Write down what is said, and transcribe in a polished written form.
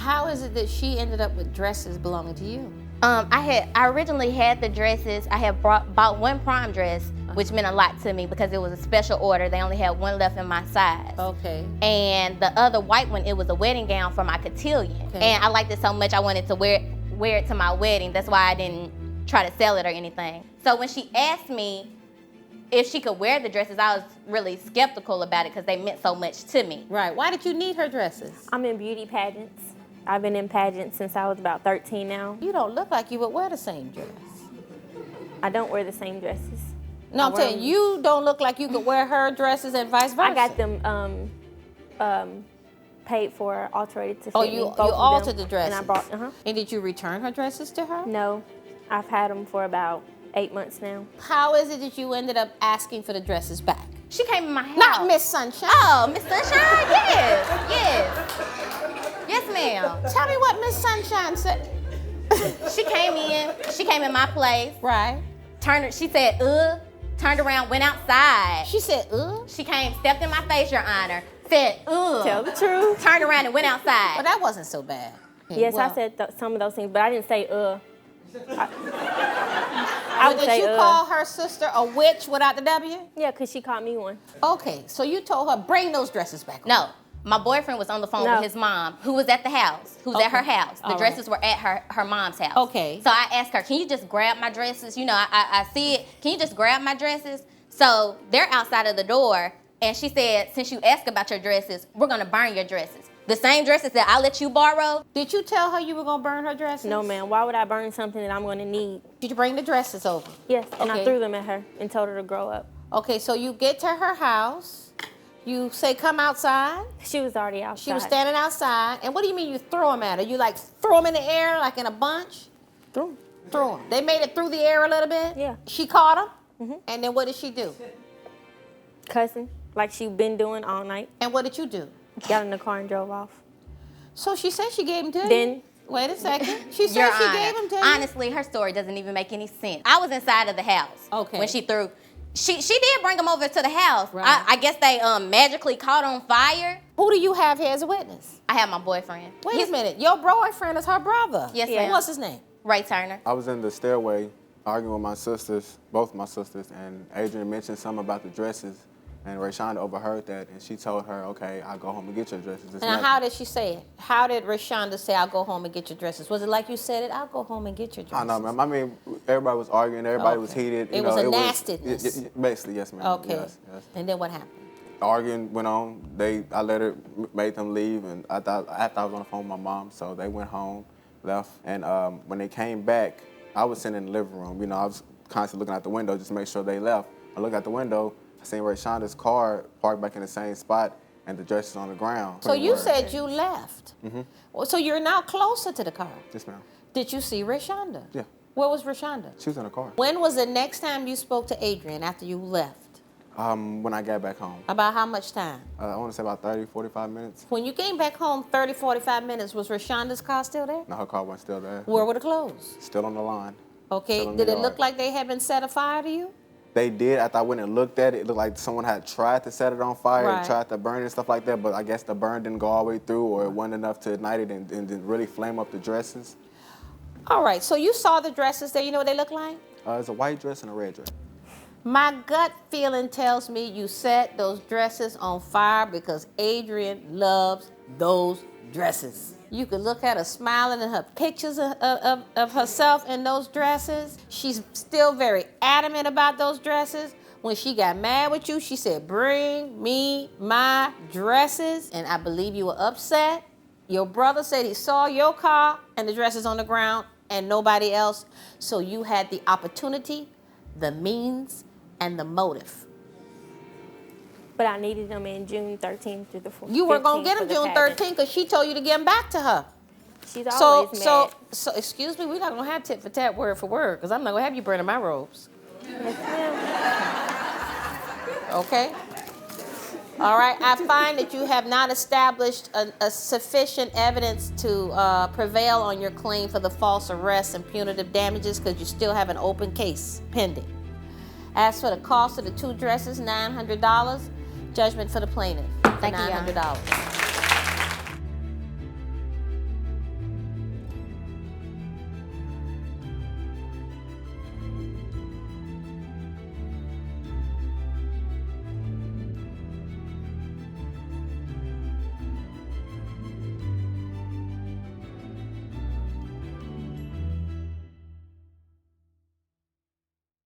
how is it that she ended up with dresses belonging to you? I originally had the dresses. I had bought one prom dress, which meant a lot to me because it was a special order. They only had one left in my size. Okay. And the other white one, it was a wedding gown for my cotillion. Okay. And I liked it so much I wanted to wear it to my wedding. That's why I didn't try to sell it or anything. So when she asked me if she could wear the dresses, I was really skeptical about it because they meant so much to me. Right. Why did you need her dresses? I'm in beauty pageants. I've been in pageants since I was about 13 now. You don't look like you would wear the same dress. I don't wear the same dresses. No, I'm saying you don't look like you could wear her dresses and vice versa. I got them paid for, alterated to fit me. You both of them, altered the dresses. And I brought, And did you return her dresses to her? No, I've had them for about 8 months now. How is it that you ended up asking for the dresses back? She came in my house. Not Miss Sunshine. Oh, Miss Sunshine? Yes. Yes, ma'am. Tell me what Miss Sunshine said. She came in my place. Right. She said, turned around, went outside. She said, She came, stepped in my face, Your Honor, said, Tell the truth. turned around and went outside. Well, that wasn't so bad. Yes, Well, I said some of those things, but I didn't say But would did say, you call her sister a witch without the W? Yeah, because she called me one. Okay, so you told her, bring those dresses back. No, my boyfriend was on the phone with his mom, who was at the house, who was at her house. The dresses were at her mom's house. Okay. So I asked her, can you just grab my dresses? You know, I see it. Can you just grab my dresses? So they're outside of the door, and she said, since you asked about your dresses, we're going to burn your dresses. The same dresses that I let you borrow. Did you tell her you were going to burn her dresses? No, ma'am. Why would I burn something that I'm going to need? Did you bring the dresses over? Yes, and Okay. I threw them at her and told her to grow up. Okay, so you get to her house. You say, come outside. She was already outside. She was standing outside. And what do you mean you throw them at her? You like throw them in the air like in a bunch? Threw 'em. Throw them. They made it through the air a little bit? Yeah. She caught them? And then what did she do? Cussing, like she been doing all night. And what did you do? Got in the car and drove off. So she said she gave them to you? Then- Wait a second. She said Your she Honor, gave them to you? honestly, her story doesn't even make any sense. I was inside of the house Okay. when she threw. She did bring them over to the house. Right. I guess they magically caught on fire. Who do you have here as a witness? I have my boyfriend. Wait a minute. Your boyfriend is her brother. Yes, Yeah. ma'am. What's his name? Ray Turner. I was in the stairway arguing with my sisters, both my sisters, and Adrian mentioned something about the dresses, and Rayshonda overheard that, and she told her, okay, I'll go home and get your dresses. It's Now, not- how did she say it? How did Rashonda say, I'll go home and get your dresses? Was it like you said it? I'll go home and get your I dresses. know, ma'am. I mean, everybody was arguing, everybody was Okay. heated. It was a nastiness. Basically, yes, ma'am. Okay. Yes, yes. And then what happened? Arguing went on. I let her, made them leave, and after I was on the phone with my mom, so they went home, left, and when they came back, I was sitting in the living room. You know, I was constantly looking out the window just to make sure they left. I looked out the window, I seen Rayshonda's car parked back in the same spot, and the dresses on the ground. So you said you left. Well, so you're now closer to the car. Yes, ma'am. Did you see Rashonda? Yeah. Where was Rashonda? She was in the car. When was the next time you spoke to Adrian after you left? When I got back home. About how much time? I want to say about 30, 45 minutes. When you came back home 30, 45 minutes, was Rashonda's car still there? No, her car wasn't still there. Where were the clothes? Still on the line. Okay, Still in the did it yard. look like they had been set afire to you? They did. After I went and looked at it, it looked like someone had tried to set it on fire Right. and tried to burn it and stuff like that, but I guess the burn didn't go all the way through, or it wasn't enough to ignite it and didn't really flame up the dresses. All right, so you saw the dresses there. You know what they look like? It's a white dress and a red dress. My gut feeling tells me you set those dresses on fire because Adrian loves those dresses. You could look at her smiling in her pictures of herself in those dresses. She's still very adamant about those dresses. When she got mad with you, she said, bring me my dresses. And I believe you were upset. Your brother said he saw your car and the dresses on the ground and nobody else. So you had the opportunity, the means, and the motive. But I needed them in June 13th through the 14th. You were going to get them June 13th because she told you to get them back to her. She's always mad. So, excuse me, we're not going to have tit for tat, word for word, because I'm not going to have you burning my robes. Yes, ma'am. Okay? All right, I find that you have not established a sufficient evidence to prevail on your claim for the false arrest and punitive damages because you still have an open case pending. As for the cost of the two dresses, $900, judgment for the plaintiff for Thank you, Your Honor. $900.